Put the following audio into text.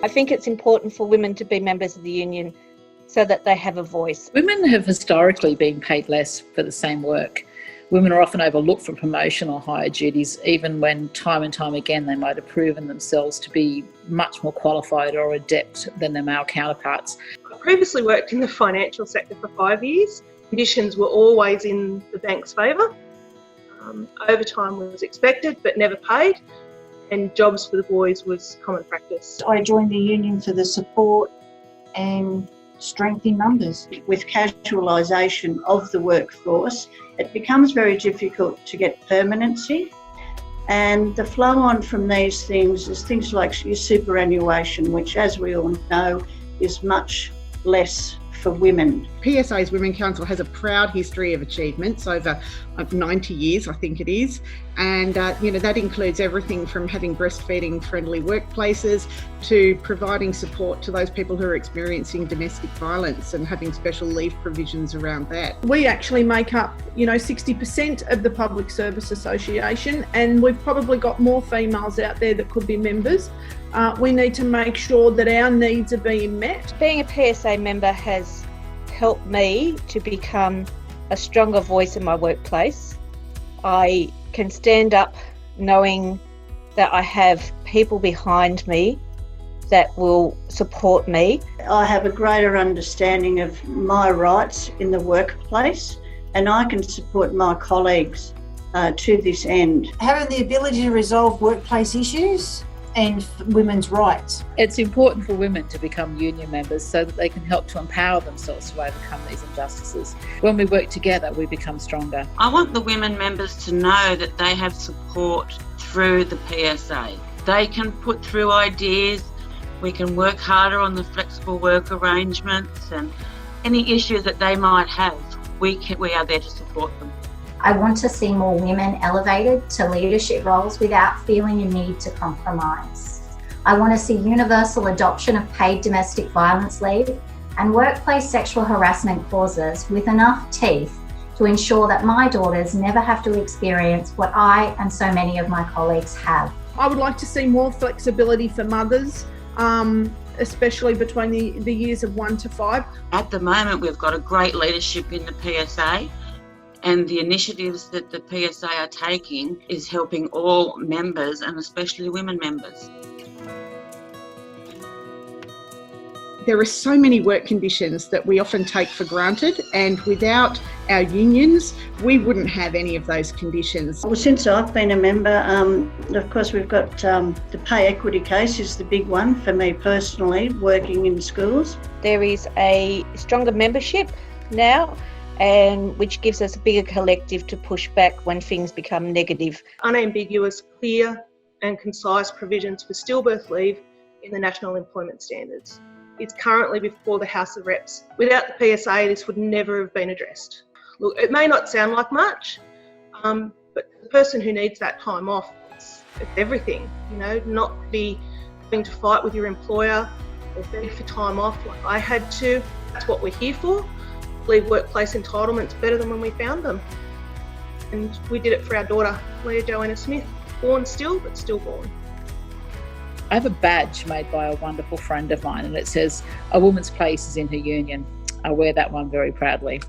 I think it's important for women to be members of the union so that they have a voice. Women have historically been paid less for the same work. Women are often overlooked for promotion or higher duties, even when time and time again they might have proven themselves to be much more qualified or adept than their male counterparts. I previously worked in the financial sector for 5 years. Conditions were always in the bank's favour. Overtime was expected but never paid, and jobs for the boys was common practice. I joined the union for the support and strength in numbers. With casualisation of the workforce, it becomes very difficult to get permanency, and the flow on from these things is things like your superannuation, which, as we all know, is much less for women. PSA's Women Council has a proud history of achievements over 90 years, I think it is, and that includes everything from having breastfeeding friendly workplaces to providing support to those people who are experiencing domestic violence and having special leave provisions around that. We actually make up 60% of the Public Service Association, and we've probably got more females out there that could be members. We need to make sure that our needs are being met. Being a PSA member has helped me to become a stronger voice in my workplace. I can stand up knowing that I have people behind me that will support me. I have a greater understanding of my rights in the workplace, and I can support my colleagues to this end. Having the ability to resolve workplace issues and women's rights. It's important for women to become union members so that they can help to empower themselves to overcome these injustices. When we work together, we become stronger. I want the women members to know that they have support through the PSA. They can put through ideas, we can work harder on the flexible work arrangements and any issues that they might have, we are there to support them. I want to see more women elevated to leadership roles without feeling a need to compromise. I want to see universal adoption of paid domestic violence leave and workplace sexual harassment clauses with enough teeth to ensure that my daughters never have to experience what I and so many of my colleagues have. I would like to see more flexibility for mothers, especially between the years of 1 to 5. At the moment, we've got a great leadership in the PSA. And the initiatives that the PSA are taking is helping all members and especially women members. There are so many work conditions that we often take for granted, and without our unions, we wouldn't have any of those conditions. Well, since I've been a member, of course, we've got the pay equity case is the big one for me personally, working in schools. There is a stronger membership now, and which gives us a bigger collective to push back when things become negative. Unambiguous, clear and concise provisions for stillbirth leave in the National Employment Standards. It's currently before the House of Reps. Without the PSA, this would never have been addressed. Look, it may not sound like much, but the person who needs that time off, it's everything, not be having to fight with your employer or beg for time off like I had to. That's what we're here for. Leave workplace entitlements better than when we found them. And we did it for our daughter, Leah Joanna Smith, born still, but stillborn. I have a badge made by a wonderful friend of mine, and it says, "A woman's place is in her union." I wear that one very proudly.